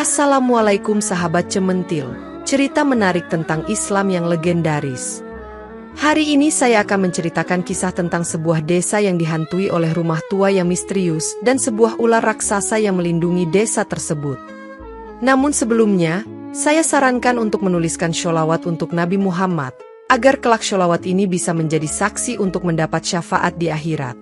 Assalamualaikum sahabat Cementil, cerita menarik tentang Islam yang legendaris. Hari ini saya akan menceritakan kisah tentang sebuah desa yang dihantui oleh rumah tua yang misterius dan sebuah ular raksasa yang melindungi desa tersebut. Namun sebelumnya, saya sarankan untuk menuliskan sholawat untuk Nabi Muhammad, agar kelak sholawat ini bisa menjadi saksi untuk mendapat syafaat di akhirat.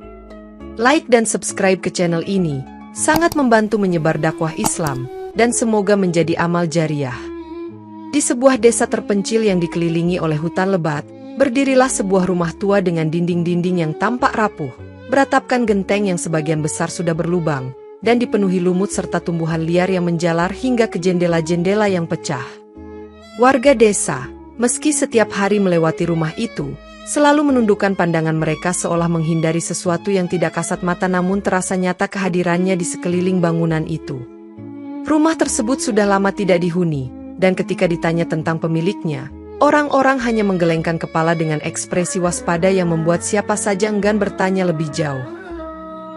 Like dan subscribe ke channel ini, sangat membantu menyebar dakwah Islam, dan semoga menjadi amal jariah. Di sebuah desa terpencil yang dikelilingi oleh hutan lebat, berdirilah sebuah rumah tua dengan dinding-dinding yang tampak rapuh, beratapkan genteng yang sebagian besar sudah berlubang, dan dipenuhi lumut serta tumbuhan liar yang menjalar hingga ke jendela-jendela yang pecah. Warga desa, meski setiap hari melewati rumah itu, selalu menundukkan pandangan mereka seolah menghindari sesuatu yang tidak kasat mata namun terasa nyata kehadirannya di sekeliling bangunan itu. Rumah tersebut sudah lama tidak dihuni, dan ketika ditanya tentang pemiliknya, orang-orang hanya menggelengkan kepala dengan ekspresi waspada yang membuat siapa saja enggan bertanya lebih jauh.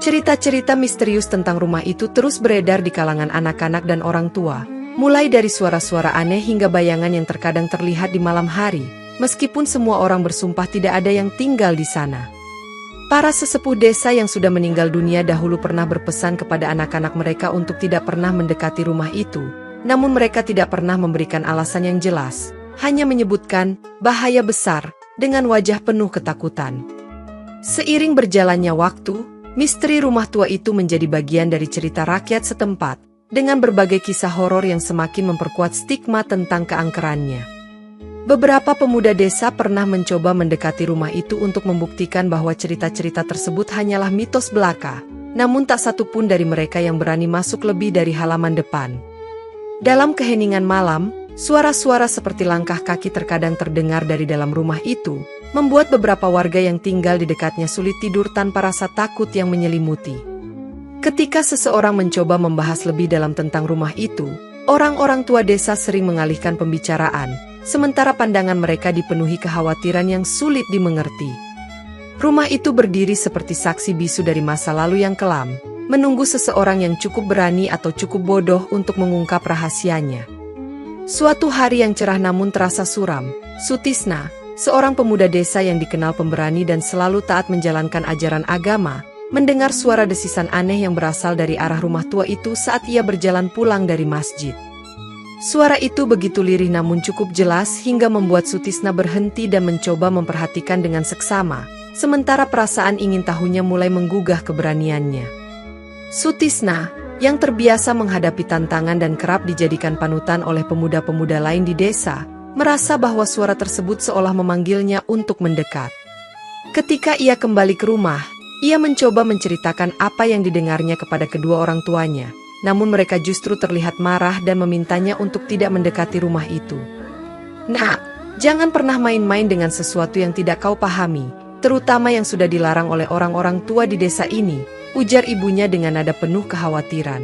Cerita-cerita misterius tentang rumah itu terus beredar di kalangan anak-anak dan orang tua, mulai dari suara-suara aneh hingga bayangan yang terkadang terlihat di malam hari, meskipun semua orang bersumpah tidak ada yang tinggal di sana. Para sesepuh desa yang sudah meninggal dunia dahulu pernah berpesan kepada anak-anak mereka untuk tidak pernah mendekati rumah itu, namun mereka tidak pernah memberikan alasan yang jelas, hanya menyebutkan bahaya besar dengan wajah penuh ketakutan. Seiring berjalannya waktu, misteri rumah tua itu menjadi bagian dari cerita rakyat setempat, dengan berbagai kisah horor yang semakin memperkuat stigma tentang keangkerannya. Beberapa pemuda desa pernah mencoba mendekati rumah itu untuk membuktikan bahwa cerita-cerita tersebut hanyalah mitos belaka, namun tak satu pun dari mereka yang berani masuk lebih dari halaman depan. Dalam keheningan malam, suara-suara seperti langkah kaki terkadang terdengar dari dalam rumah itu, membuat beberapa warga yang tinggal di dekatnya sulit tidur tanpa rasa takut yang menyelimuti. Ketika seseorang mencoba membahas lebih dalam tentang rumah itu, orang-orang tua desa sering mengalihkan pembicaraan, sementara pandangan mereka dipenuhi kekhawatiran yang sulit dimengerti. Rumah itu berdiri seperti saksi bisu dari masa lalu yang kelam, menunggu seseorang yang cukup berani atau cukup bodoh untuk mengungkap rahasianya. Suatu hari yang cerah namun terasa suram, Sutisna, seorang pemuda desa yang dikenal pemberani dan selalu taat menjalankan ajaran agama, mendengar suara desisan aneh yang berasal dari arah rumah tua itu saat ia berjalan pulang dari masjid. Suara itu begitu lirih namun cukup jelas hingga membuat Sutisna berhenti dan mencoba memperhatikan dengan seksama, sementara perasaan ingin tahunya mulai menggugah keberaniannya. Sutisna, yang terbiasa menghadapi tantangan dan kerap dijadikan panutan oleh pemuda-pemuda lain di desa, merasa bahwa suara tersebut seolah memanggilnya untuk mendekat. Ketika ia kembali ke rumah, ia mencoba menceritakan apa yang didengarnya kepada kedua orang tuanya. Namun mereka justru terlihat marah dan memintanya untuk tidak mendekati rumah itu. "Nak, jangan pernah main-main dengan sesuatu yang tidak kau pahami, terutama yang sudah dilarang oleh orang-orang tua di desa ini," ujar ibunya dengan nada penuh kekhawatiran.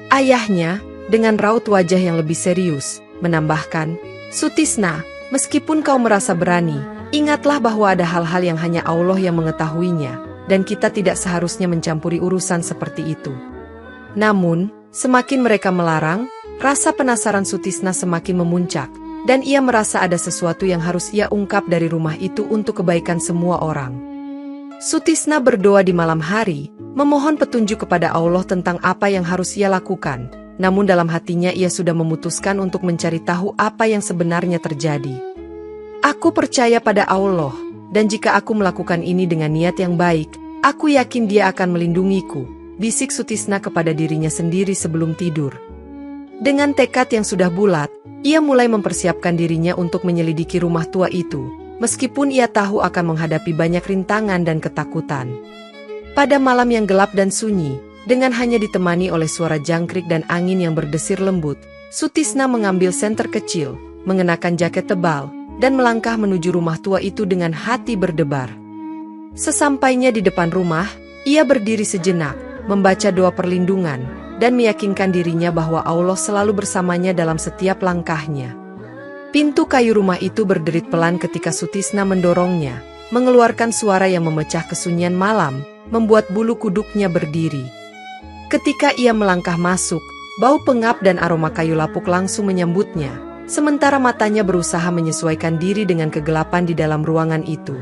Ayahnya, dengan raut wajah yang lebih serius, menambahkan, "Sutisna, meskipun kau merasa berani, ingatlah bahwa ada hal-hal yang hanya Allah yang mengetahuinya, dan kita tidak seharusnya mencampuri urusan seperti itu." Namun, semakin mereka melarang, rasa penasaran Sutisna semakin memuncak, dan ia merasa ada sesuatu yang harus ia ungkap dari rumah itu untuk kebaikan semua orang. Sutisna berdoa di malam hari, memohon petunjuk kepada Allah tentang apa yang harus ia lakukan, namun dalam hatinya ia sudah memutuskan untuk mencari tahu apa yang sebenarnya terjadi. "Aku percaya pada Allah, dan jika aku melakukan ini dengan niat yang baik, aku yakin Dia akan melindungiku," bisik Sutisna kepada dirinya sendiri sebelum tidur. Dengan tekad yang sudah bulat, ia mulai mempersiapkan dirinya untuk menyelidiki rumah tua itu, meskipun ia tahu akan menghadapi banyak rintangan dan ketakutan. Pada malam yang gelap dan sunyi, dengan hanya ditemani oleh suara jangkrik dan angin yang berdesir lembut, Sutisna mengambil senter kecil, mengenakan jaket tebal, dan melangkah menuju rumah tua itu dengan hati berdebar. Sesampainya di depan rumah, ia berdiri sejenak, membaca doa perlindungan, dan meyakinkan dirinya bahwa Allah selalu bersamanya dalam setiap langkahnya. Pintu kayu rumah itu berderit pelan ketika Sutisna mendorongnya, mengeluarkan suara yang memecah kesunyian malam, membuat bulu kuduknya berdiri. Ketika ia melangkah masuk, Bau pengap dan aroma kayu lapuk langsung menyambutnya, sementara matanya berusaha menyesuaikan diri dengan kegelapan di dalam ruangan itu.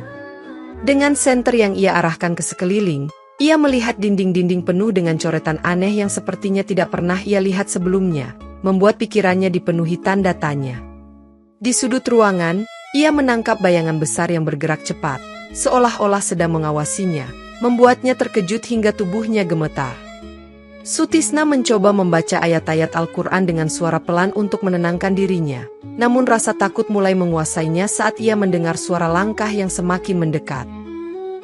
Dengan senter yang ia arahkan ke sekeliling, ia melihat dinding-dinding penuh dengan coretan aneh yang sepertinya tidak pernah ia lihat sebelumnya, membuat pikirannya dipenuhi tanda tanya. Di sudut ruangan, ia menangkap bayangan besar yang bergerak cepat, seolah-olah sedang mengawasinya, membuatnya terkejut hingga tubuhnya gemetar. Sutisna mencoba membaca ayat-ayat Al-Quran dengan suara pelan untuk menenangkan dirinya, namun rasa takut mulai menguasainya saat ia mendengar suara langkah yang semakin mendekat.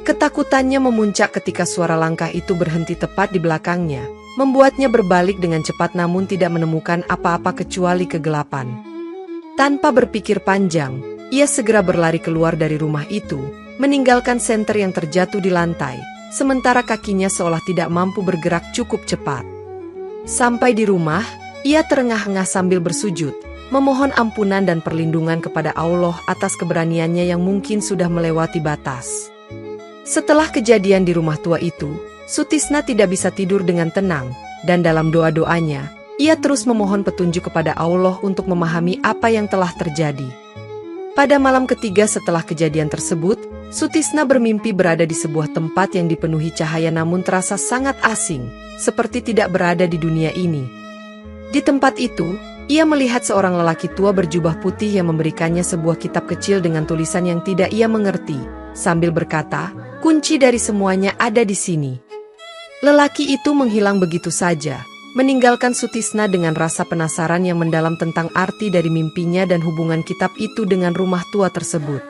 Ketakutannya memuncak ketika suara langkah itu berhenti tepat di belakangnya, membuatnya berbalik dengan cepat namun tidak menemukan apa-apa kecuali kegelapan. Tanpa berpikir panjang, ia segera berlari keluar dari rumah itu, meninggalkan senter yang terjatuh di lantai, sementara kakinya seolah tidak mampu bergerak cukup cepat. Sampai di rumah, ia terengah-engah sambil bersujud, memohon ampunan dan perlindungan kepada Allah atas keberaniannya yang mungkin sudah melewati batas. Setelah kejadian di rumah tua itu, Sutisna tidak bisa tidur dengan tenang, dan dalam doa-doanya, ia terus memohon petunjuk kepada Allah untuk memahami apa yang telah terjadi. Pada malam ketiga setelah kejadian tersebut, Sutisna bermimpi berada di sebuah tempat yang dipenuhi cahaya namun terasa sangat asing, seperti tidak berada di dunia ini. Di tempat itu, ia melihat seorang lelaki tua berjubah putih yang memberikannya sebuah kitab kecil dengan tulisan yang tidak ia mengerti, sambil berkata, "Kunci dari semuanya ada di sini." Lelaki itu menghilang begitu saja, meninggalkan Sutisna dengan rasa penasaran yang mendalam tentang arti dari mimpinya dan hubungan kitab itu dengan rumah tua tersebut.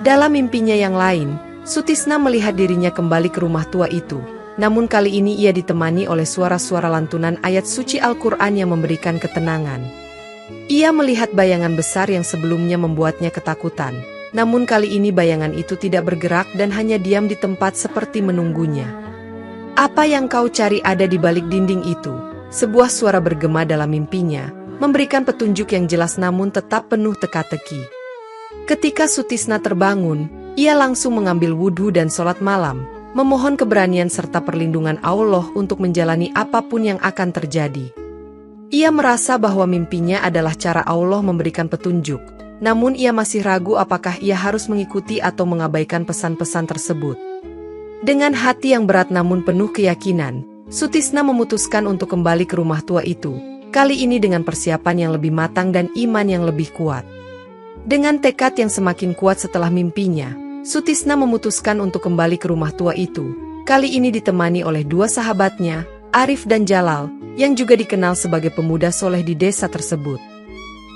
Dalam mimpinya yang lain, Sutisna melihat dirinya kembali ke rumah tua itu, namun kali ini ia ditemani oleh suara-suara lantunan ayat suci Al-Quran yang memberikan ketenangan. Ia melihat bayangan besar yang sebelumnya membuatnya ketakutan, namun kali ini bayangan itu tidak bergerak dan hanya diam di tempat seperti menunggunya. "Apa yang kau cari ada di balik dinding itu?" Sebuah suara bergema dalam mimpinya, memberikan petunjuk yang jelas namun tetap penuh teka-teki. Ketika Sutisna terbangun, ia langsung mengambil wudhu dan sholat malam, memohon keberanian serta perlindungan Allah untuk menjalani apapun yang akan terjadi. Ia merasa bahwa mimpinya adalah cara Allah memberikan petunjuk, namun ia masih ragu apakah ia harus mengikuti atau mengabaikan pesan-pesan tersebut. Dengan hati yang berat namun penuh keyakinan, Sutisna memutuskan untuk kembali ke rumah tua itu, kali ini dengan persiapan yang lebih matang dan iman yang lebih kuat. Dengan tekad yang semakin kuat setelah mimpinya, Sutisna memutuskan untuk kembali ke rumah tua itu, kali ini ditemani oleh dua sahabatnya, Arif dan Jalal, yang juga dikenal sebagai pemuda soleh di desa tersebut.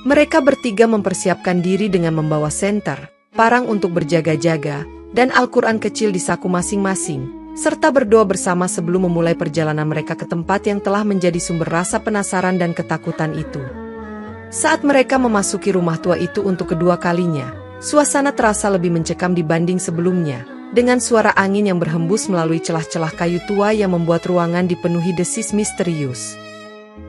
Mereka bertiga mempersiapkan diri dengan membawa senter, parang untuk berjaga-jaga, dan Al-Quran kecil di saku masing-masing, serta berdoa bersama sebelum memulai perjalanan mereka ke tempat yang telah menjadi sumber rasa penasaran dan ketakutan itu. Saat mereka memasuki rumah tua itu untuk kedua kalinya, suasana terasa lebih mencekam dibanding sebelumnya, dengan suara angin yang berhembus melalui celah-celah kayu tua yang membuat ruangan dipenuhi desis misterius.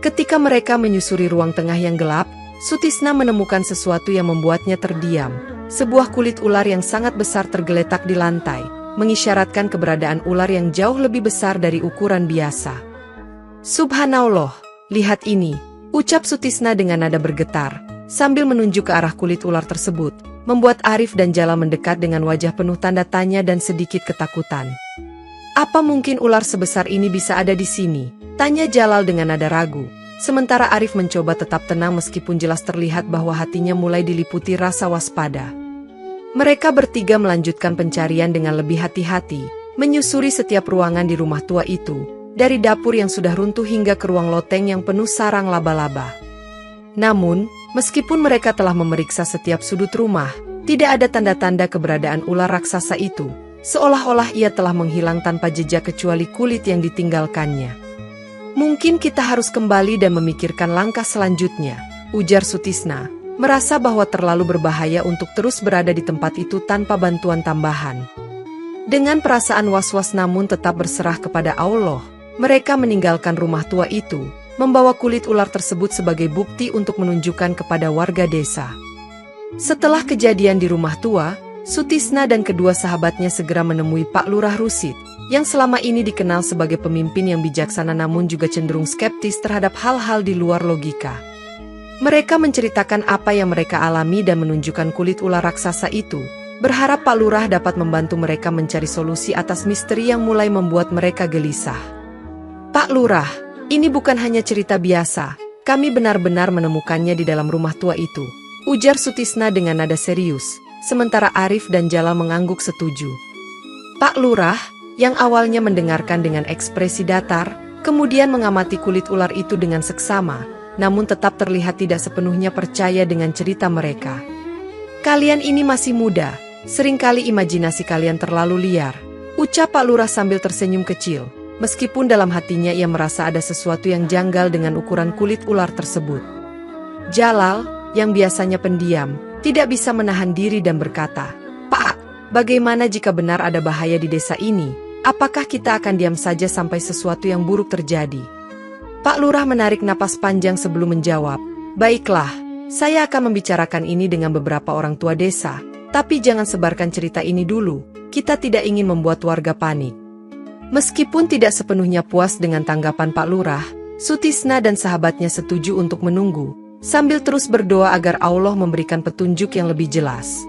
Ketika mereka menyusuri ruang tengah yang gelap, Sutisna menemukan sesuatu yang membuatnya terdiam. Sebuah kulit ular yang sangat besar tergeletak di lantai, mengisyaratkan keberadaan ular yang jauh lebih besar dari ukuran biasa. "Subhanallah, lihat ini," ucap Sutisna dengan nada bergetar, sambil menunjuk ke arah kulit ular tersebut, membuat Arif dan Jalal mendekat dengan wajah penuh tanda tanya dan sedikit ketakutan. "Apa mungkin ular sebesar ini bisa ada di sini?" tanya Jalal dengan nada ragu, sementara Arif mencoba tetap tenang meskipun jelas terlihat bahwa hatinya mulai diliputi rasa waspada. Mereka bertiga melanjutkan pencarian dengan lebih hati-hati, menyusuri setiap ruangan di rumah tua itu, dari dapur yang sudah runtuh hingga ke ruang loteng yang penuh sarang laba-laba. Namun, meskipun mereka telah memeriksa setiap sudut rumah, tidak ada tanda-tanda keberadaan ular raksasa itu, seolah-olah ia telah menghilang tanpa jejak kecuali kulit yang ditinggalkannya. "Mungkin kita harus kembali dan memikirkan langkah selanjutnya," ujar Sutisna, merasa bahwa terlalu berbahaya untuk terus berada di tempat itu tanpa bantuan tambahan. Dengan perasaan was-was namun tetap berserah kepada Allah, mereka meninggalkan rumah tua itu, membawa kulit ular tersebut sebagai bukti untuk menunjukkan kepada warga desa. Setelah kejadian di rumah tua, Sutisna dan kedua sahabatnya segera menemui Pak Lurah Rusid, yang selama ini dikenal sebagai pemimpin yang bijaksana namun juga cenderung skeptis terhadap hal-hal di luar logika. Mereka menceritakan apa yang mereka alami dan menunjukkan kulit ular raksasa itu, berharap Pak Lurah dapat membantu mereka mencari solusi atas misteri yang mulai membuat mereka gelisah. Pak Lurah, ini bukan hanya cerita biasa, kami benar-benar menemukannya di dalam rumah tua itu, ujar Sutisna dengan nada serius, sementara Arif dan Jalal mengangguk setuju. Pak Lurah, yang awalnya mendengarkan dengan ekspresi datar, kemudian mengamati kulit ular itu dengan seksama, namun tetap terlihat tidak sepenuhnya percaya dengan cerita mereka. Kalian ini masih muda, seringkali imajinasi kalian terlalu liar, ucap Pak Lurah sambil tersenyum kecil, meskipun dalam hatinya ia merasa ada sesuatu yang janggal dengan ukuran kulit ular tersebut. Jalal, yang biasanya pendiam, tidak bisa menahan diri dan berkata, "Pak, bagaimana jika benar ada bahaya di desa ini? Apakah kita akan diam saja sampai sesuatu yang buruk terjadi?" Pak Lurah menarik napas panjang sebelum menjawab, "Baiklah, saya akan membicarakan ini dengan beberapa orang tua desa, tapi jangan sebarkan cerita ini dulu, kita tidak ingin membuat warga panik." Meskipun tidak sepenuhnya puas dengan tanggapan Pak Lurah, Sutisna dan sahabatnya setuju untuk menunggu, sambil terus berdoa agar Allah memberikan petunjuk yang lebih jelas.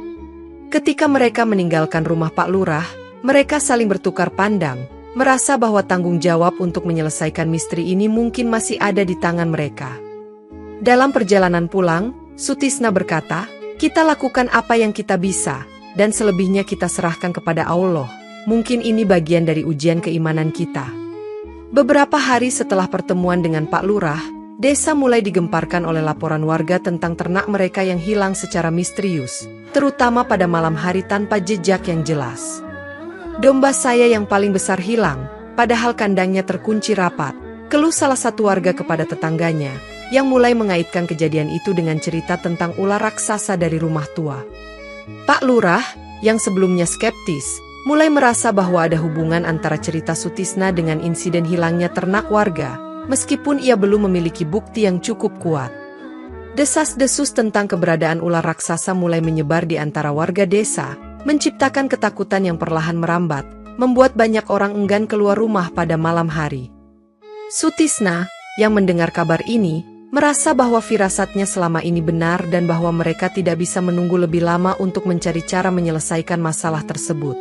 Ketika mereka meninggalkan rumah Pak Lurah, mereka saling bertukar pandang, merasa bahwa tanggung jawab untuk menyelesaikan misteri ini mungkin masih ada di tangan mereka. Dalam perjalanan pulang, Sutisna berkata, "Kita lakukan apa yang kita bisa, dan selebihnya kita serahkan kepada Allah. Mungkin ini bagian dari ujian keimanan kita." Beberapa hari setelah pertemuan dengan Pak Lurah, desa mulai digemparkan oleh laporan warga tentang ternak mereka yang hilang secara misterius, terutama pada malam hari tanpa jejak yang jelas. "Domba saya yang paling besar hilang, padahal kandangnya terkunci rapat," keluh salah satu warga kepada tetangganya, yang mulai mengaitkan kejadian itu dengan cerita tentang ular raksasa dari rumah tua. Pak Lurah, yang sebelumnya skeptis, mulai merasa bahwa ada hubungan antara cerita Sutisna dengan insiden hilangnya ternak warga, meskipun ia belum memiliki bukti yang cukup kuat. Desas-desus tentang keberadaan ular raksasa mulai menyebar di antara warga desa, menciptakan ketakutan yang perlahan merambat, membuat banyak orang enggan keluar rumah pada malam hari. Sutisna, yang mendengar kabar ini, merasa bahwa firasatnya selama ini benar dan bahwa mereka tidak bisa menunggu lebih lama untuk mencari cara menyelesaikan masalah tersebut.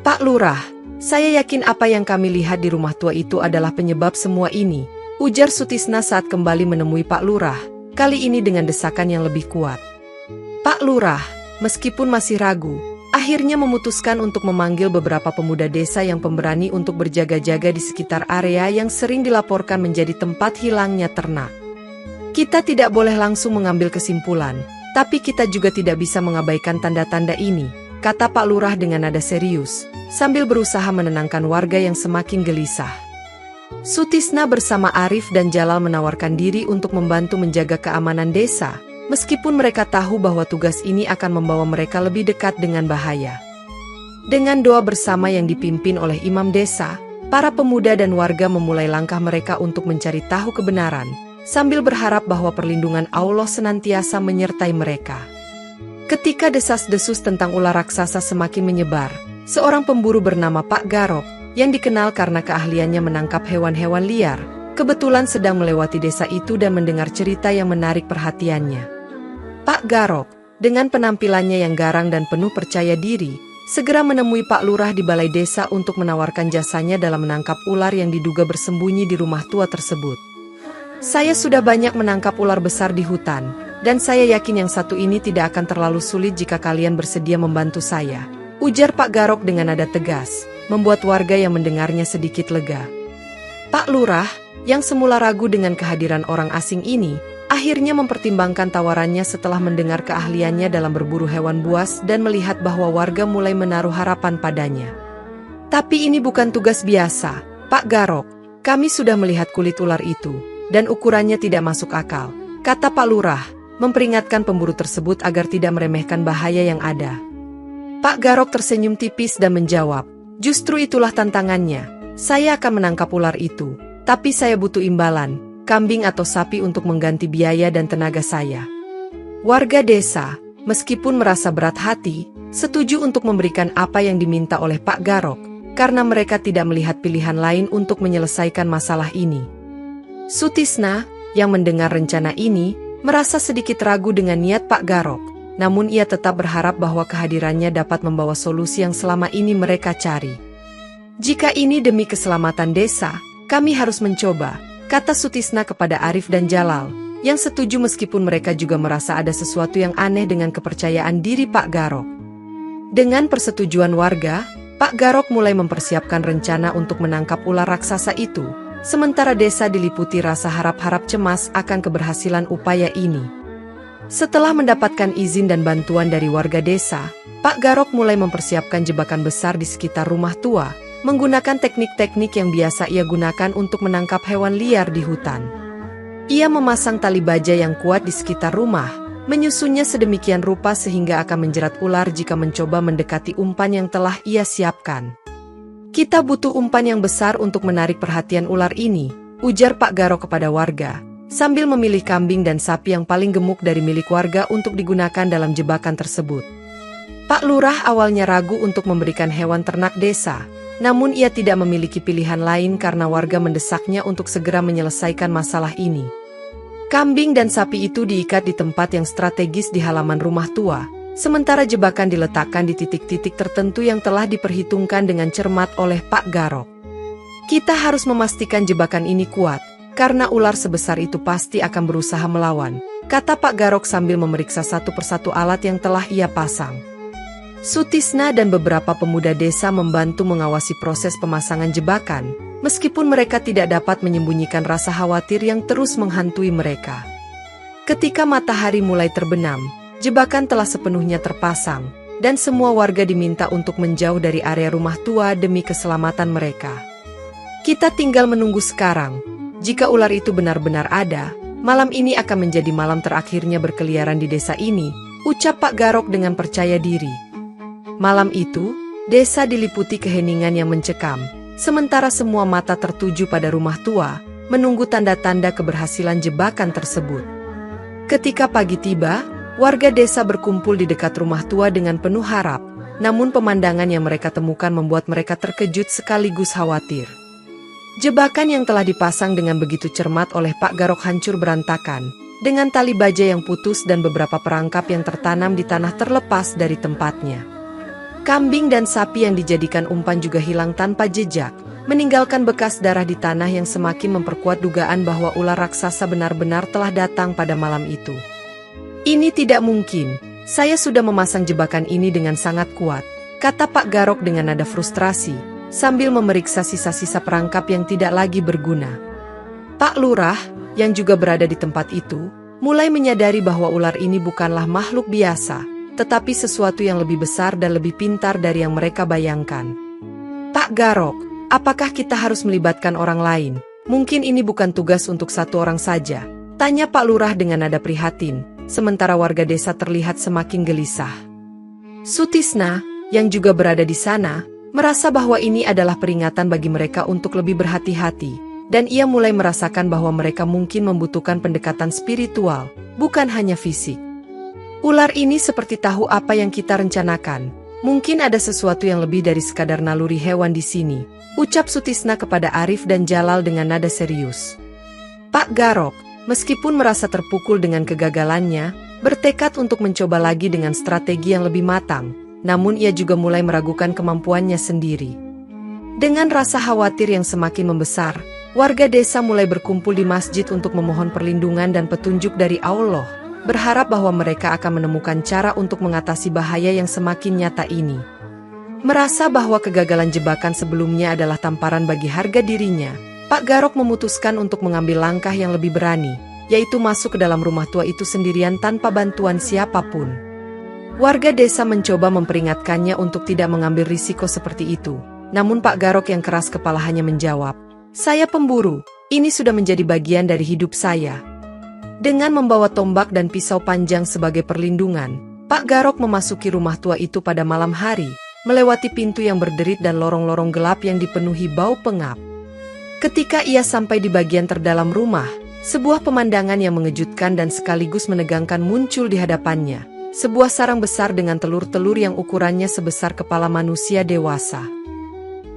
"Pak Lurah, saya yakin apa yang kami lihat di rumah tua itu adalah penyebab semua ini," ujar Sutisna saat kembali menemui Pak Lurah, kali ini dengan desakan yang lebih kuat. Pak Lurah, meskipun masih ragu, akhirnya memutuskan untuk memanggil beberapa pemuda desa yang pemberani untuk berjaga-jaga di sekitar area yang sering dilaporkan menjadi tempat hilangnya ternak. "Kita tidak boleh langsung mengambil kesimpulan, tapi kita juga tidak bisa mengabaikan tanda-tanda ini," kata Pak Lurah dengan nada serius, sambil berusaha menenangkan warga yang semakin gelisah. Sutisna bersama Arif dan Jalal menawarkan diri untuk membantu menjaga keamanan desa, meskipun mereka tahu bahwa tugas ini akan membawa mereka lebih dekat dengan bahaya. Dengan doa bersama yang dipimpin oleh imam desa, para pemuda dan warga memulai langkah mereka untuk mencari tahu kebenaran, sambil berharap bahwa perlindungan Allah senantiasa menyertai mereka. Ketika desas-desus tentang ular raksasa semakin menyebar, seorang pemburu bernama Pak Garok, yang dikenal karena keahliannya menangkap hewan-hewan liar, kebetulan sedang melewati desa itu dan mendengar cerita yang menarik perhatiannya. Pak Garok, dengan penampilannya yang garang dan penuh percaya diri, segera menemui Pak Lurah di balai desa untuk menawarkan jasanya dalam menangkap ular yang diduga bersembunyi di rumah tua tersebut. "Saya sudah banyak menangkap ular besar di hutan, dan saya yakin yang satu ini tidak akan terlalu sulit jika kalian bersedia membantu saya," ujar Pak Garok dengan nada tegas, membuat warga yang mendengarnya sedikit lega. Pak Lurah, yang semula ragu dengan kehadiran orang asing ini, akhirnya mempertimbangkan tawarannya setelah mendengar keahliannya dalam berburu hewan buas dan melihat bahwa warga mulai menaruh harapan padanya. "Tapi ini bukan tugas biasa, Pak Garok. Kami sudah melihat kulit ular itu, dan ukurannya tidak masuk akal," kata Pak Lurah, memperingatkan pemburu tersebut agar tidak meremehkan bahaya yang ada. Pak Garok tersenyum tipis dan menjawab, "Justru itulah tantangannya. Saya akan menangkap ular itu, tapi saya butuh imbalan, kambing atau sapi untuk mengganti biaya dan tenaga saya." Warga desa, meskipun merasa berat hati, setuju untuk memberikan apa yang diminta oleh Pak Garok, karena mereka tidak melihat pilihan lain untuk menyelesaikan masalah ini. Sutisna, yang mendengar rencana ini, merasa sedikit ragu dengan niat Pak Garok, namun ia tetap berharap bahwa kehadirannya dapat membawa solusi yang selama ini mereka cari. "Jika ini demi keselamatan desa, kami harus mencoba," kata Sutisna kepada Arif dan Jalal, yang setuju meskipun mereka juga merasa ada sesuatu yang aneh dengan kepercayaan diri Pak Garok. Dengan persetujuan warga, Pak Garok mulai mempersiapkan rencana untuk menangkap ular raksasa itu, sementara desa diliputi rasa harap-harap cemas akan keberhasilan upaya ini. Setelah mendapatkan izin dan bantuan dari warga desa, Pak Garok mulai mempersiapkan jebakan besar di sekitar rumah tua, menggunakan teknik-teknik yang biasa ia gunakan untuk menangkap hewan liar di hutan. Ia memasang tali baja yang kuat di sekitar rumah, menyusunnya sedemikian rupa sehingga akan menjerat ular jika mencoba mendekati umpan yang telah ia siapkan. "Kita butuh umpan yang besar untuk menarik perhatian ular ini," ujar Pak Garok kepada warga, sambil memilih kambing dan sapi yang paling gemuk dari milik warga untuk digunakan dalam jebakan tersebut. Pak Lurah awalnya ragu untuk memberikan hewan ternak desa, namun ia tidak memiliki pilihan lain karena warga mendesaknya untuk segera menyelesaikan masalah ini. Kambing dan sapi itu diikat di tempat yang strategis di halaman rumah tua, sementara jebakan diletakkan di titik-titik tertentu yang telah diperhitungkan dengan cermat oleh Pak Garok. "Kita harus memastikan jebakan ini kuat, karena ular sebesar itu pasti akan berusaha melawan," kata Pak Garok sambil memeriksa satu persatu alat yang telah ia pasang. Sutisna dan beberapa pemuda desa membantu mengawasi proses pemasangan jebakan, meskipun mereka tidak dapat menyembunyikan rasa khawatir yang terus menghantui mereka. Ketika matahari mulai terbenam, jebakan telah sepenuhnya terpasang, dan semua warga diminta untuk menjauh dari area rumah tua demi keselamatan mereka. "Kita tinggal menunggu sekarang. Jika ular itu benar-benar ada, malam ini akan menjadi malam terakhirnya berkeliaran di desa ini," ucap Pak Garok dengan percaya diri. Malam itu, desa diliputi keheningan yang mencekam, sementara semua mata tertuju pada rumah tua, menunggu tanda-tanda keberhasilan jebakan tersebut. Ketika pagi tiba, warga desa berkumpul di dekat rumah tua dengan penuh harap, namun pemandangan yang mereka temukan membuat mereka terkejut sekaligus khawatir. Jebakan yang telah dipasang dengan begitu cermat oleh Pak Garok hancur berantakan, dengan tali baja yang putus dan beberapa perangkap yang tertanam di tanah terlepas dari tempatnya. Kambing dan sapi yang dijadikan umpan juga hilang tanpa jejak, meninggalkan bekas darah di tanah yang semakin memperkuat dugaan bahwa ular raksasa benar-benar telah datang pada malam itu. "Ini tidak mungkin, saya sudah memasang jebakan ini dengan sangat kuat," kata Pak Garok dengan nada frustrasi, sambil memeriksa sisa-sisa perangkap yang tidak lagi berguna. Pak Lurah, yang juga berada di tempat itu, mulai menyadari bahwa ular ini bukanlah makhluk biasa, tetapi sesuatu yang lebih besar dan lebih pintar dari yang mereka bayangkan. "Pak Garok, apakah kita harus melibatkan orang lain? Mungkin ini bukan tugas untuk satu orang saja," tanya Pak Lurah dengan nada prihatin, sementara warga desa terlihat semakin gelisah. Sutisna, yang juga berada di sana, merasa bahwa ini adalah peringatan bagi mereka untuk lebih berhati-hati, dan ia mulai merasakan bahwa mereka mungkin membutuhkan pendekatan spiritual, bukan hanya fisik. "Ular ini seperti tahu apa yang kita rencanakan. Mungkin ada sesuatu yang lebih dari sekadar naluri hewan di sini," ucap Sutisna kepada Arif dan Jalal dengan nada serius. Pak Garok, meskipun merasa terpukul dengan kegagalannya, bertekad untuk mencoba lagi dengan strategi yang lebih matang, namun ia juga mulai meragukan kemampuannya sendiri. Dengan rasa khawatir yang semakin membesar, warga desa mulai berkumpul di masjid untuk memohon perlindungan dan petunjuk dari Allah, berharap bahwa mereka akan menemukan cara untuk mengatasi bahaya yang semakin nyata ini. Merasa bahwa kegagalan jebakan sebelumnya adalah tamparan bagi harga dirinya, Pak Garok memutuskan untuk mengambil langkah yang lebih berani, yaitu masuk ke dalam rumah tua itu sendirian tanpa bantuan siapapun. Warga desa mencoba memperingatkannya untuk tidak mengambil risiko seperti itu, namun Pak Garok yang keras kepala hanya menjawab, "Saya pemburu, ini sudah menjadi bagian dari hidup saya." Dengan membawa tombak dan pisau panjang sebagai perlindungan, Pak Garok memasuki rumah tua itu pada malam hari, melewati pintu yang berderit dan lorong-lorong gelap yang dipenuhi bau pengap. Ketika ia sampai di bagian terdalam rumah, sebuah pemandangan yang mengejutkan dan sekaligus menegangkan muncul di hadapannya. Sebuah sarang besar dengan telur-telur yang ukurannya sebesar kepala manusia dewasa.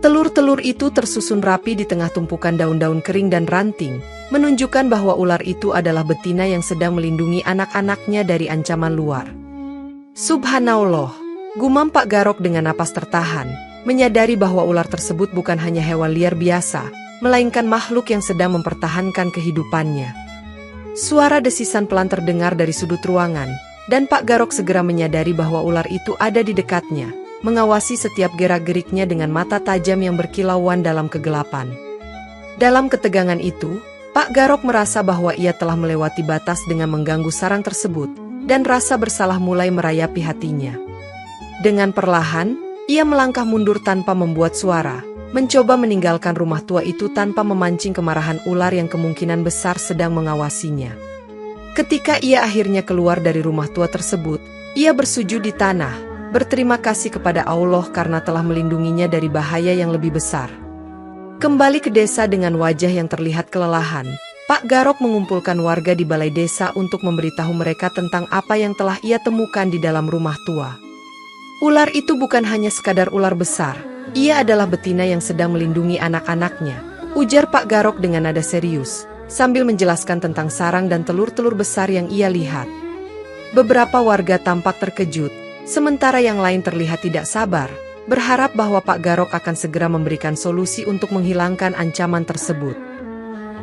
Telur-telur itu tersusun rapi di tengah tumpukan daun-daun kering dan ranting, menunjukkan bahwa ular itu adalah betina yang sedang melindungi anak-anaknya dari ancaman luar. Subhanallah, gumam Pak Garok dengan napas tertahan, menyadari bahwa ular tersebut bukan hanya hewan liar biasa, melainkan makhluk yang sedang mempertahankan kehidupannya. Suara desisan pelan terdengar dari sudut ruangan, dan Pak Garok segera menyadari bahwa ular itu ada di dekatnya, mengawasi setiap gerak-geriknya dengan mata tajam yang berkilauan dalam kegelapan. Dalam ketegangan itu, Pak Garok merasa bahwa ia telah melewati batas dengan mengganggu sarang tersebut, dan rasa bersalah mulai merayapi hatinya. Dengan perlahan, ia melangkah mundur tanpa membuat suara, mencoba meninggalkan rumah tua itu tanpa memancing kemarahan ular yang kemungkinan besar sedang mengawasinya. Ketika ia akhirnya keluar dari rumah tua tersebut, ia bersujud di tanah, berterima kasih kepada Allah karena telah melindunginya dari bahaya yang lebih besar. Kembali ke desa dengan wajah yang terlihat kelelahan, Pak Garok mengumpulkan warga di balai desa untuk memberitahu mereka tentang apa yang telah ia temukan di dalam rumah tua. Ular itu bukan hanya sekadar ular besar, ia adalah betina yang sedang melindungi anak-anaknya, ujar Pak Garok dengan nada serius, sambil menjelaskan tentang sarang dan telur-telur besar yang ia lihat. Beberapa warga tampak terkejut, sementara yang lain terlihat tidak sabar, berharap bahwa Pak Garok akan segera memberikan solusi untuk menghilangkan ancaman tersebut.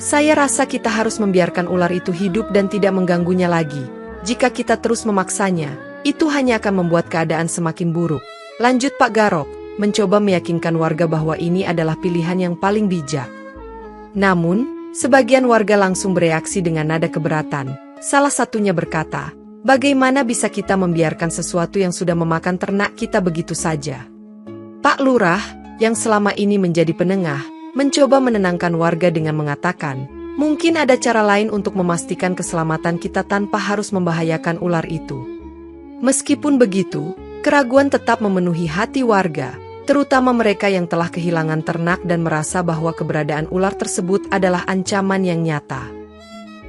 Saya rasa kita harus membiarkan ular itu hidup dan tidak mengganggunya lagi. Jika kita terus memaksanya, itu hanya akan membuat keadaan semakin buruk. Lanjut Pak Garok, mencoba meyakinkan warga bahwa ini adalah pilihan yang paling bijak. Namun, sebagian warga langsung bereaksi dengan nada keberatan. Salah satunya berkata, "Bagaimana bisa kita membiarkan sesuatu yang sudah memakan ternak kita begitu saja?" Pak Lurah, yang selama ini menjadi penengah, mencoba menenangkan warga dengan mengatakan, "Mungkin ada cara lain untuk memastikan keselamatan kita tanpa harus membahayakan ular itu." Meskipun begitu, keraguan tetap memenuhi hati warga, terutama mereka yang telah kehilangan ternak dan merasa bahwa keberadaan ular tersebut adalah ancaman yang nyata.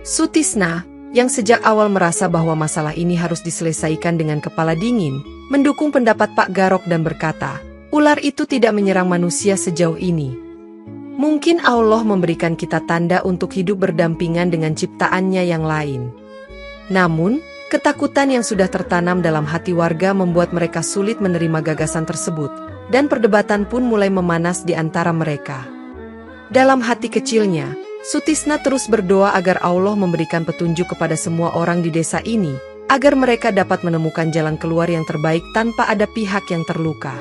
Sutisna, yang sejak awal merasa bahwa masalah ini harus diselesaikan dengan kepala dingin, mendukung pendapat Pak Garok dan berkata, "Ular itu tidak menyerang manusia sejauh ini. Mungkin Allah memberikan kita tanda untuk hidup berdampingan dengan ciptaannya yang lain." Namun, ketakutan yang sudah tertanam dalam hati warga membuat mereka sulit menerima gagasan tersebut, dan perdebatan pun mulai memanas di antara mereka. Dalam hati kecilnya, Sutisna terus berdoa agar Allah memberikan petunjuk kepada semua orang di desa ini, agar mereka dapat menemukan jalan keluar yang terbaik tanpa ada pihak yang terluka.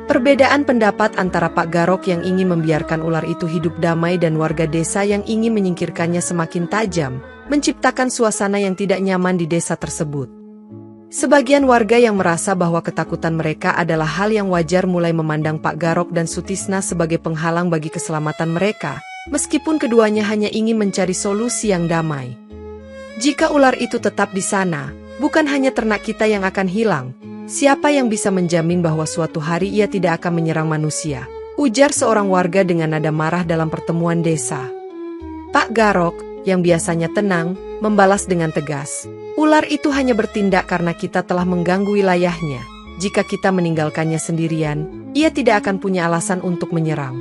Perbedaan pendapat antara Pak Garok yang ingin membiarkan ular itu hidup damai dan warga desa yang ingin menyingkirkannya semakin tajam, menciptakan suasana yang tidak nyaman di desa tersebut. Sebagian warga yang merasa bahwa ketakutan mereka adalah hal yang wajar mulai memandang Pak Garok dan Sutisna sebagai penghalang bagi keselamatan mereka, meskipun keduanya hanya ingin mencari solusi yang damai. Jika ular itu tetap di sana, bukan hanya ternak kita yang akan hilang, siapa yang bisa menjamin bahwa suatu hari ia tidak akan menyerang manusia? Ujar seorang warga dengan nada marah dalam pertemuan desa. Pak Garok, yang biasanya tenang, membalas dengan tegas, "Ular itu hanya bertindak karena kita telah mengganggu wilayahnya. Jika kita meninggalkannya sendirian, ia tidak akan punya alasan untuk menyerang."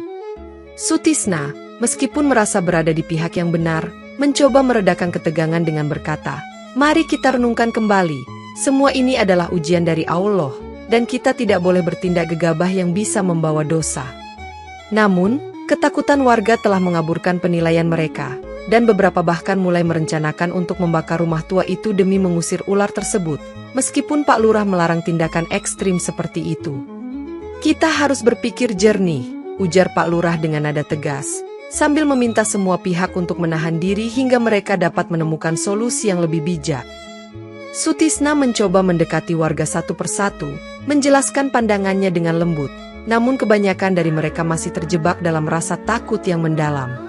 Sutisna, meskipun merasa berada di pihak yang benar, mencoba meredakan ketegangan dengan berkata, "Mari kita renungkan kembali. Semua ini adalah ujian dari Allah, dan kita tidak boleh bertindak gegabah yang bisa membawa dosa." Namun, ketakutan warga telah mengaburkan penilaian mereka, dan beberapa bahkan mulai merencanakan untuk membakar rumah tua itu demi mengusir ular tersebut, meskipun Pak Lurah melarang tindakan ekstrim seperti itu. "Kita harus berpikir jernih," ujar Pak Lurah dengan nada tegas, sambil meminta semua pihak untuk menahan diri hingga mereka dapat menemukan solusi yang lebih bijak. Sutisna mencoba mendekati warga satu persatu, menjelaskan pandangannya dengan lembut, namun kebanyakan dari mereka masih terjebak dalam rasa takut yang mendalam.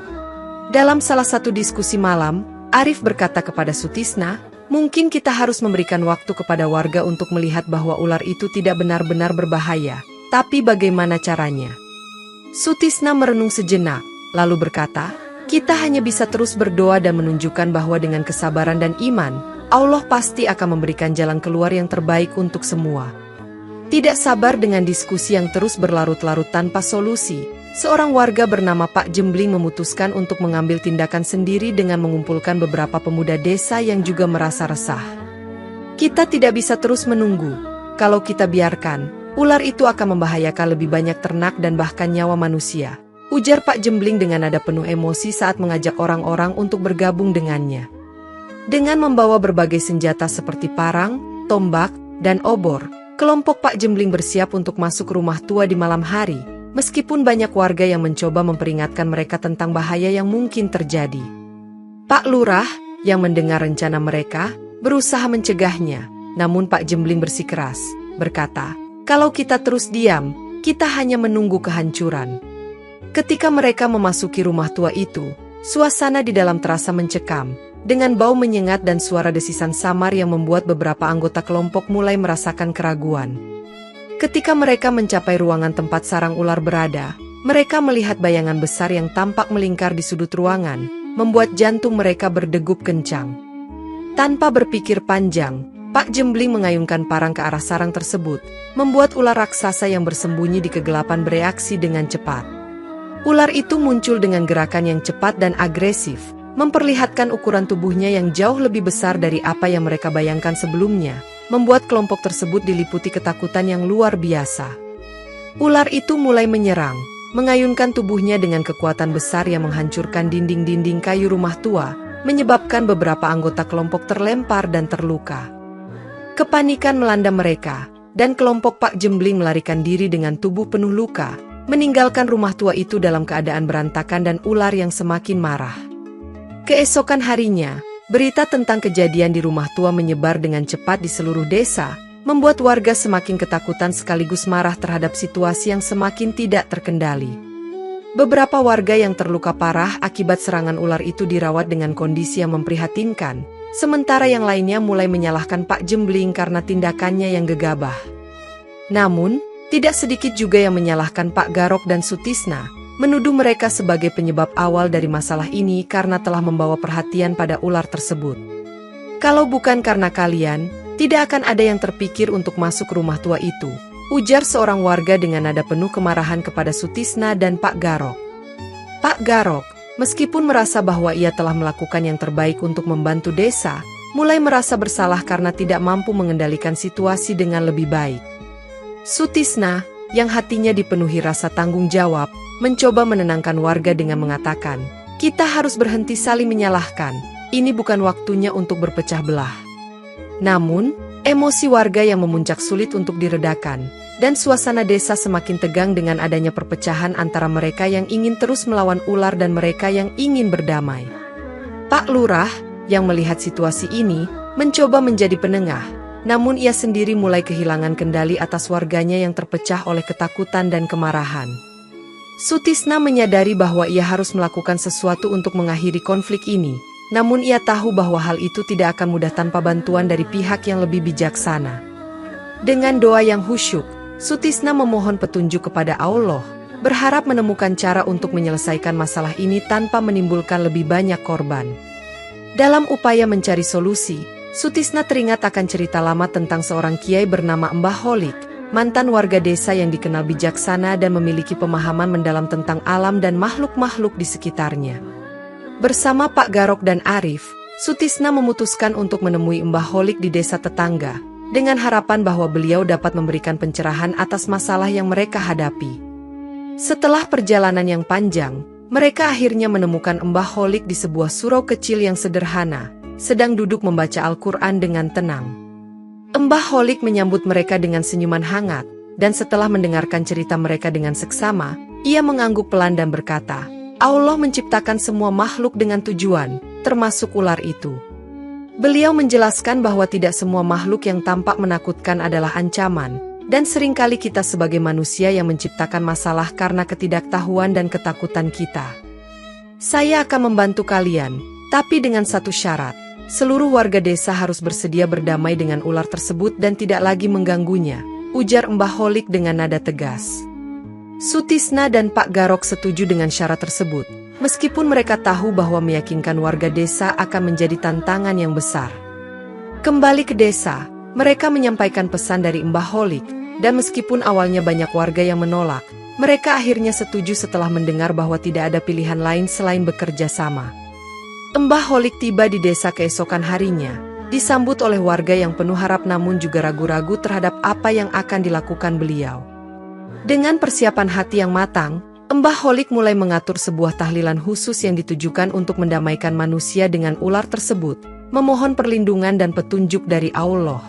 Dalam salah satu diskusi malam, Arif berkata kepada Sutisna, "Mungkin kita harus memberikan waktu kepada warga untuk melihat bahwa ular itu tidak benar-benar berbahaya, tapi bagaimana caranya?" Sutisna merenung sejenak, lalu berkata, "Kita hanya bisa terus berdoa dan menunjukkan bahwa dengan kesabaran dan iman, Allah pasti akan memberikan jalan keluar yang terbaik untuk semua. Tidak sabar dengan diskusi yang terus berlarut-larut tanpa solusi, seorang warga bernama Pak Jembling memutuskan untuk mengambil tindakan sendiri dengan mengumpulkan beberapa pemuda desa yang juga merasa resah. Kita tidak bisa terus menunggu. Kalau kita biarkan, ular itu akan membahayakan lebih banyak ternak dan bahkan nyawa manusia, ujar Pak Jembling dengan nada penuh emosi saat mengajak orang-orang untuk bergabung dengannya. Dengan membawa berbagai senjata seperti parang, tombak, dan obor, kelompok Pak Jembling bersiap untuk masuk rumah tua di malam hari, meskipun banyak warga yang mencoba memperingatkan mereka tentang bahaya yang mungkin terjadi. Pak Lurah, yang mendengar rencana mereka, berusaha mencegahnya, namun Pak Jembling bersikeras, berkata, "Kalau kita terus diam, kita hanya menunggu kehancuran." Ketika mereka memasuki rumah tua itu, suasana di dalam terasa mencekam, dengan bau menyengat dan suara desisan samar yang membuat beberapa anggota kelompok mulai merasakan keraguan. Ketika mereka mencapai ruangan tempat sarang ular berada, mereka melihat bayangan besar yang tampak melingkar di sudut ruangan, membuat jantung mereka berdegup kencang. Tanpa berpikir panjang, Pak Jembling mengayunkan parang ke arah sarang tersebut, membuat ular raksasa yang bersembunyi di kegelapan bereaksi dengan cepat. Ular itu muncul dengan gerakan yang cepat dan agresif, memperlihatkan ukuran tubuhnya yang jauh lebih besar dari apa yang mereka bayangkan sebelumnya, membuat kelompok tersebut diliputi ketakutan yang luar biasa. Ular itu mulai menyerang, mengayunkan tubuhnya dengan kekuatan besar yang menghancurkan dinding-dinding kayu rumah tua, menyebabkan beberapa anggota kelompok terlempar dan terluka. Kepanikan melanda mereka, dan kelompok Pak Jembling melarikan diri dengan tubuh penuh luka, meninggalkan rumah tua itu dalam keadaan berantakan dan ular yang semakin marah. Keesokan harinya, berita tentang kejadian di rumah tua menyebar dengan cepat di seluruh desa, membuat warga semakin ketakutan sekaligus marah terhadap situasi yang semakin tidak terkendali. Beberapa warga yang terluka parah akibat serangan ular itu dirawat dengan kondisi yang memprihatinkan, sementara yang lainnya mulai menyalahkan Pak Jembling karena tindakannya yang gegabah. Namun, tidak sedikit juga yang menyalahkan Pak Garok dan Sutisna, menuduh mereka sebagai penyebab awal dari masalah ini karena telah membawa perhatian pada ular tersebut. "Kalau bukan karena kalian, tidak akan ada yang terpikir untuk masuk rumah tua itu," ujar seorang warga dengan nada penuh kemarahan kepada Sutisna dan Pak Garok. Pak Garok, meskipun merasa bahwa ia telah melakukan yang terbaik untuk membantu desa, mulai merasa bersalah karena tidak mampu mengendalikan situasi dengan lebih baik. Sutisna, yang hatinya dipenuhi rasa tanggung jawab, mencoba menenangkan warga dengan mengatakan, "Kita harus berhenti saling menyalahkan, ini bukan waktunya untuk berpecah belah." Namun, emosi warga yang memuncak sulit untuk diredakan, dan suasana desa semakin tegang dengan adanya perpecahan antara mereka yang ingin terus melawan ular dan mereka yang ingin berdamai. Pak Lurah, yang melihat situasi ini, mencoba menjadi penengah, namun ia sendiri mulai kehilangan kendali atas warganya yang terpecah oleh ketakutan dan kemarahan. Sutisna menyadari bahwa ia harus melakukan sesuatu untuk mengakhiri konflik ini, namun ia tahu bahwa hal itu tidak akan mudah tanpa bantuan dari pihak yang lebih bijaksana. Dengan doa yang khusyuk, Sutisna memohon petunjuk kepada Allah, berharap menemukan cara untuk menyelesaikan masalah ini tanpa menimbulkan lebih banyak korban. Dalam upaya mencari solusi, Sutisna teringat akan cerita lama tentang seorang kiai bernama Mbah Holik, mantan warga desa yang dikenal bijaksana dan memiliki pemahaman mendalam tentang alam dan makhluk-makhluk di sekitarnya. Bersama Pak Garok dan Arif, Sutisna memutuskan untuk menemui Mbah Holik di desa tetangga, dengan harapan bahwa beliau dapat memberikan pencerahan atas masalah yang mereka hadapi. Setelah perjalanan yang panjang, mereka akhirnya menemukan Mbah Holik di sebuah surau kecil yang sederhana, sedang duduk membaca Al-Quran dengan tenang. Mbah Holik menyambut mereka dengan senyuman hangat, dan setelah mendengarkan cerita mereka dengan seksama, ia mengangguk pelan dan berkata, "Allah menciptakan semua makhluk dengan tujuan, termasuk ular itu." Beliau menjelaskan bahwa tidak semua makhluk yang tampak menakutkan adalah ancaman, dan seringkali kita sebagai manusia yang menciptakan masalah karena ketidaktahuan dan ketakutan kita. "Saya akan membantu kalian, tapi dengan satu syarat. Seluruh warga desa harus bersedia berdamai dengan ular tersebut dan tidak lagi mengganggunya," ujar Mbah Holik dengan nada tegas. Sutisna dan Pak Garok setuju dengan syarat tersebut, meskipun mereka tahu bahwa meyakinkan warga desa akan menjadi tantangan yang besar. Kembali ke desa, mereka menyampaikan pesan dari Mbah Holik, dan meskipun awalnya banyak warga yang menolak, mereka akhirnya setuju setelah mendengar bahwa tidak ada pilihan lain selain bekerja sama. Mbah Holik tiba di desa keesokan harinya, disambut oleh warga yang penuh harap namun juga ragu-ragu terhadap apa yang akan dilakukan beliau. Dengan persiapan hati yang matang, Mbah Holik mulai mengatur sebuah tahlilan khusus yang ditujukan untuk mendamaikan manusia dengan ular tersebut, memohon perlindungan dan petunjuk dari Allah.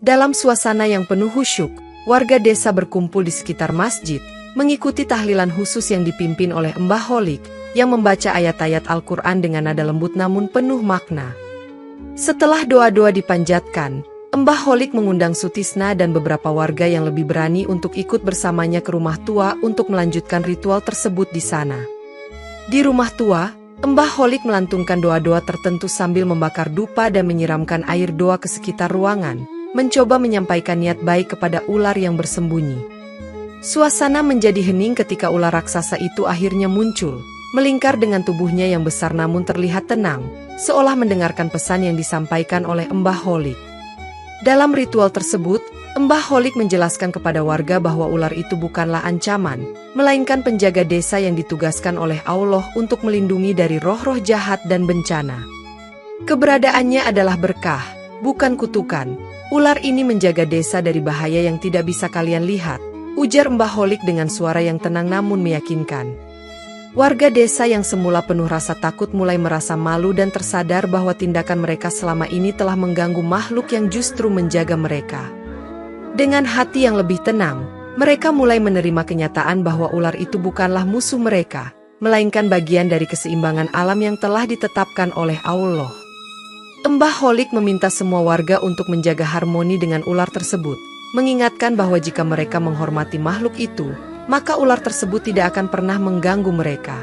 Dalam suasana yang penuh khusyuk, warga desa berkumpul di sekitar masjid, mengikuti tahlilan khusus yang dipimpin oleh Mbah Holik, yang membaca ayat-ayat Al-Quran dengan nada lembut namun penuh makna. Setelah doa-doa dipanjatkan, Mbah Holik mengundang Sutisna dan beberapa warga yang lebih berani untuk ikut bersamanya ke rumah tua untuk melanjutkan ritual tersebut di sana. Di rumah tua, Mbah Holik melantungkan doa-doa tertentu sambil membakar dupa dan menyiramkan air doa ke sekitar ruangan, mencoba menyampaikan niat baik kepada ular yang bersembunyi. Suasana menjadi hening ketika ular raksasa itu akhirnya muncul, melingkar dengan tubuhnya yang besar namun terlihat tenang, seolah mendengarkan pesan yang disampaikan oleh Mbah Holik. Dalam ritual tersebut, Mbah Holik menjelaskan kepada warga bahwa ular itu bukanlah ancaman, melainkan penjaga desa yang ditugaskan oleh Allah untuk melindungi dari roh-roh jahat dan bencana. Keberadaannya adalah berkah, bukan kutukan. Ular ini menjaga desa dari bahaya yang tidak bisa kalian lihat, ujar Mbah Holik dengan suara yang tenang namun meyakinkan. Warga desa yang semula penuh rasa takut mulai merasa malu dan tersadar bahwa tindakan mereka selama ini telah mengganggu makhluk yang justru menjaga mereka. Dengan hati yang lebih tenang, mereka mulai menerima kenyataan bahwa ular itu bukanlah musuh mereka, melainkan bagian dari keseimbangan alam yang telah ditetapkan oleh Allah. Mbah Holik meminta semua warga untuk menjaga harmoni dengan ular tersebut, mengingatkan bahwa jika mereka menghormati makhluk itu, maka ular tersebut tidak akan pernah mengganggu mereka.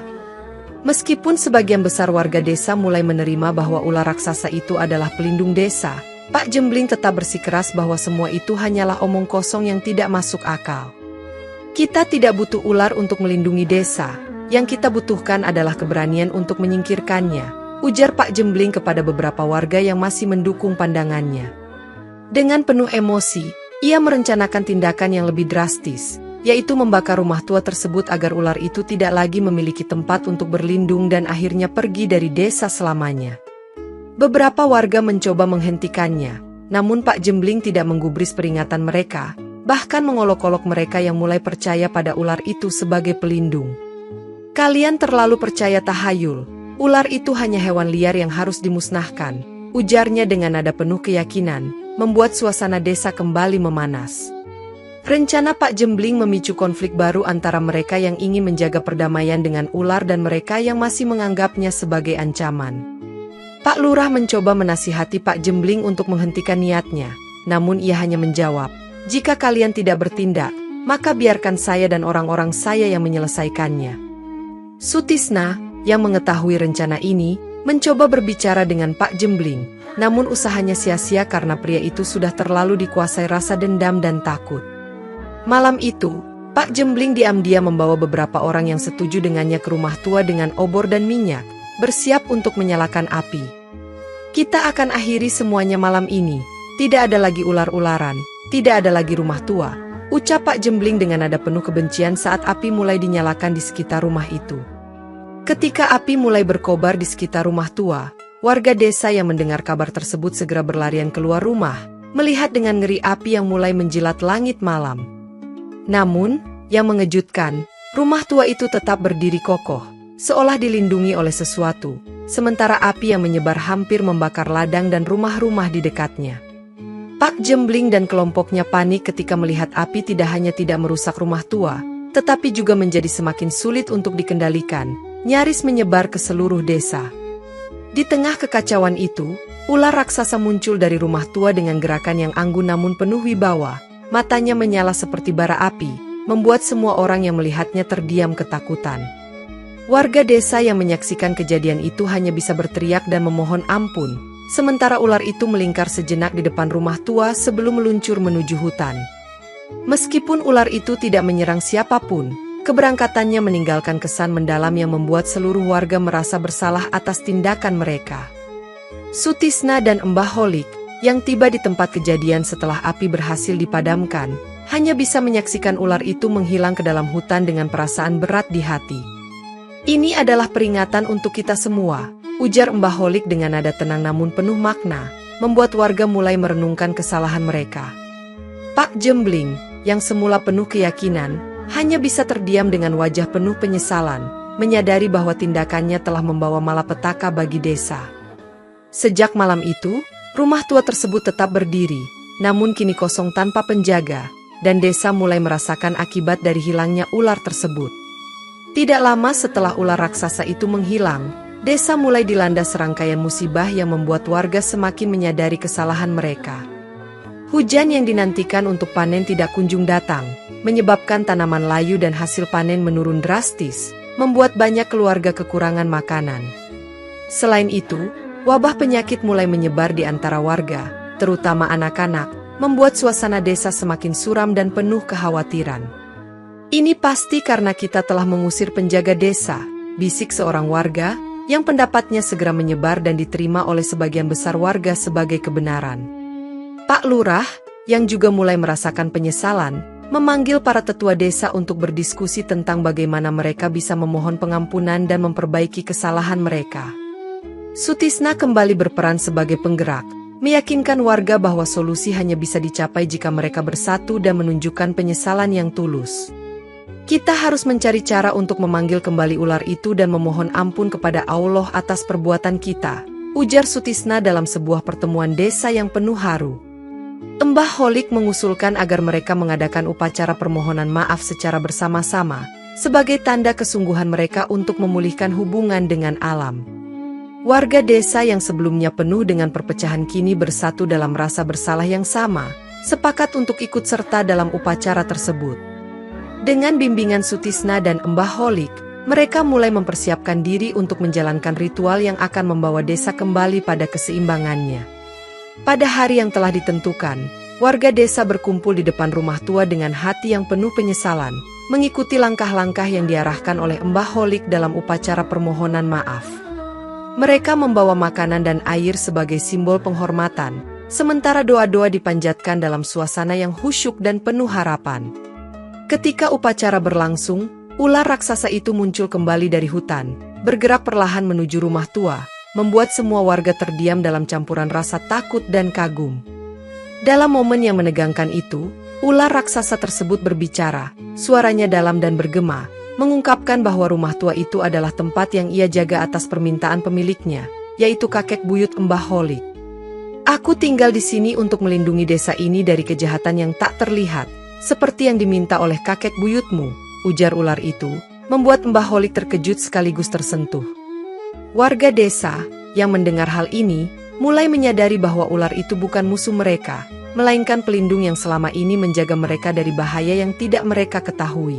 Meskipun sebagian besar warga desa mulai menerima bahwa ular raksasa itu adalah pelindung desa, Pak Jembling tetap bersikeras bahwa semua itu hanyalah omong kosong yang tidak masuk akal. Kita tidak butuh ular untuk melindungi desa, yang kita butuhkan adalah keberanian untuk menyingkirkannya, ujar Pak Jembling kepada beberapa warga yang masih mendukung pandangannya. Dengan penuh emosi, ia merencanakan tindakan yang lebih drastis, yaitu membakar rumah tua tersebut agar ular itu tidak lagi memiliki tempat untuk berlindung dan akhirnya pergi dari desa selamanya. Beberapa warga mencoba menghentikannya, namun Pak Jembling tidak menggubris peringatan mereka, bahkan mengolok-olok mereka yang mulai percaya pada ular itu sebagai pelindung. Kalian terlalu percaya tahayul, ular itu hanya hewan liar yang harus dimusnahkan, ujarnya dengan nada penuh keyakinan, membuat suasana desa kembali memanas. Rencana Pak Jembling memicu konflik baru antara mereka yang ingin menjaga perdamaian dengan ular dan mereka yang masih menganggapnya sebagai ancaman. Pak Lurah mencoba menasihati Pak Jembling untuk menghentikan niatnya, namun ia hanya menjawab, "Jika kalian tidak bertindak, maka biarkan saya dan orang-orang saya yang menyelesaikannya." Sutisna, yang mengetahui rencana ini, mencoba berbicara dengan Pak Jembling, namun usahanya sia-sia karena pria itu sudah terlalu dikuasai rasa dendam dan takut. Malam itu, Pak Jembling diam-diam membawa beberapa orang yang setuju dengannya ke rumah tua dengan obor dan minyak, bersiap untuk menyalakan api. Kita akan akhiri semuanya malam ini, tidak ada lagi ular-ularan, tidak ada lagi rumah tua, ucap Pak Jembling dengan nada penuh kebencian saat api mulai dinyalakan di sekitar rumah itu. Ketika api mulai berkobar di sekitar rumah tua, warga desa yang mendengar kabar tersebut segera berlarian keluar rumah, melihat dengan ngeri api yang mulai menjilat langit malam. Namun, yang mengejutkan, rumah tua itu tetap berdiri kokoh, seolah dilindungi oleh sesuatu, sementara api yang menyebar hampir membakar ladang dan rumah-rumah di dekatnya. Pak Jembling dan kelompoknya panik ketika melihat api tidak hanya tidak merusak rumah tua, tetapi juga menjadi semakin sulit untuk dikendalikan, nyaris menyebar ke seluruh desa. Di tengah kekacauan itu, ular raksasa muncul dari rumah tua dengan gerakan yang anggun namun penuh wibawa. Matanya menyala seperti bara api, membuat semua orang yang melihatnya terdiam ketakutan. Warga desa yang menyaksikan kejadian itu hanya bisa berteriak dan memohon ampun, sementara ular itu melingkar sejenak di depan rumah tua sebelum meluncur menuju hutan. Meskipun ular itu tidak menyerang siapapun, keberangkatannya meninggalkan kesan mendalam yang membuat seluruh warga merasa bersalah atas tindakan mereka. Sutisna dan Mbah Holik, yang tiba di tempat kejadian setelah api berhasil dipadamkan, hanya bisa menyaksikan ular itu menghilang ke dalam hutan dengan perasaan berat di hati. "Ini adalah peringatan untuk kita semua," ujar Mbah Holik dengan nada tenang namun penuh makna, membuat warga mulai merenungkan kesalahan mereka. Pak Jembling, yang semula penuh keyakinan, hanya bisa terdiam dengan wajah penuh penyesalan, menyadari bahwa tindakannya telah membawa malapetaka bagi desa. Sejak malam itu, rumah tua tersebut tetap berdiri, namun kini kosong tanpa penjaga, dan desa mulai merasakan akibat dari hilangnya ular tersebut. Tidak lama setelah ular raksasa itu menghilang, desa mulai dilanda serangkaian musibah yang membuat warga semakin menyadari kesalahan mereka. Hujan yang dinantikan untuk panen tidak kunjung datang, menyebabkan tanaman layu dan hasil panen menurun drastis, membuat banyak keluarga kekurangan makanan. Selain itu, wabah penyakit mulai menyebar di antara warga, terutama anak-anak, membuat suasana desa semakin suram dan penuh kekhawatiran. "Ini pasti karena kita telah mengusir penjaga desa," bisik seorang warga, yang pendapatnya segera menyebar dan diterima oleh sebagian besar warga sebagai kebenaran. Pak Lurah, yang juga mulai merasakan penyesalan, memanggil para tetua desa untuk berdiskusi tentang bagaimana mereka bisa memohon pengampunan dan memperbaiki kesalahan mereka. Sutisna kembali berperan sebagai penggerak, meyakinkan warga bahwa solusi hanya bisa dicapai jika mereka bersatu dan menunjukkan penyesalan yang tulus. "Kita harus mencari cara untuk memanggil kembali ular itu dan memohon ampun kepada Allah atas perbuatan kita," ujar Sutisna dalam sebuah pertemuan desa yang penuh haru. Mbah Holik mengusulkan agar mereka mengadakan upacara permohonan maaf secara bersama-sama, sebagai tanda kesungguhan mereka untuk memulihkan hubungan dengan alam. Warga desa yang sebelumnya penuh dengan perpecahan kini bersatu dalam rasa bersalah yang sama, sepakat untuk ikut serta dalam upacara tersebut. Dengan bimbingan Sutisna dan Mbah Holik, mereka mulai mempersiapkan diri untuk menjalankan ritual yang akan membawa desa kembali pada keseimbangannya. Pada hari yang telah ditentukan, warga desa berkumpul di depan rumah tua dengan hati yang penuh penyesalan, mengikuti langkah-langkah yang diarahkan oleh Mbah Holik dalam upacara permohonan maaf. Mereka membawa makanan dan air sebagai simbol penghormatan, sementara doa-doa dipanjatkan dalam suasana yang khusyuk dan penuh harapan. Ketika upacara berlangsung, ular raksasa itu muncul kembali dari hutan, bergerak perlahan menuju rumah tua, membuat semua warga terdiam dalam campuran rasa takut dan kagum. Dalam momen yang menegangkan itu, ular raksasa tersebut berbicara, suaranya dalam dan bergema, mengungkapkan bahwa rumah tua itu adalah tempat yang ia jaga atas permintaan pemiliknya, yaitu kakek buyut Mbah Holik. "Aku tinggal di sini untuk melindungi desa ini dari kejahatan yang tak terlihat, seperti yang diminta oleh kakek buyutmu," ujar ular itu, membuat Mbah Holik terkejut sekaligus tersentuh. Warga desa yang mendengar hal ini mulai menyadari bahwa ular itu bukan musuh mereka, melainkan pelindung yang selama ini menjaga mereka dari bahaya yang tidak mereka ketahui.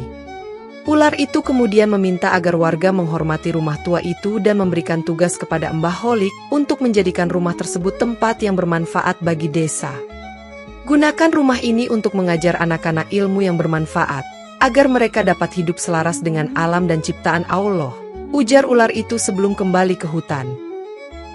Ular itu kemudian meminta agar warga menghormati rumah tua itu dan memberikan tugas kepada Mbah Holik untuk menjadikan rumah tersebut tempat yang bermanfaat bagi desa. "Gunakan rumah ini untuk mengajar anak-anak ilmu yang bermanfaat, agar mereka dapat hidup selaras dengan alam dan ciptaan Allah," ujar ular itu sebelum kembali ke hutan.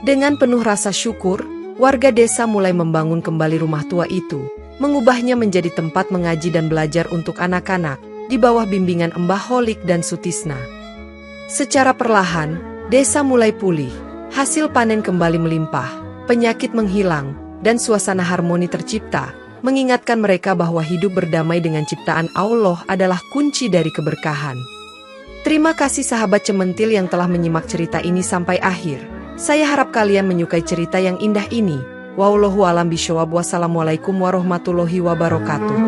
Dengan penuh rasa syukur, warga desa mulai membangun kembali rumah tua itu, mengubahnya menjadi tempat mengaji dan belajar untuk anak-anak, di bawah bimbingan Mbah Holik dan Sutisna. Secara perlahan, desa mulai pulih, hasil panen kembali melimpah, penyakit menghilang, dan suasana harmoni tercipta, mengingatkan mereka bahwa hidup berdamai dengan ciptaan Allah adalah kunci dari keberkahan. Terima kasih sahabat Cementil yang telah menyimak cerita ini sampai akhir. Saya harap kalian menyukai cerita yang indah ini. Wallahu a'lam bishawab. Wassalamualaikum warahmatullahi wabarakatuh.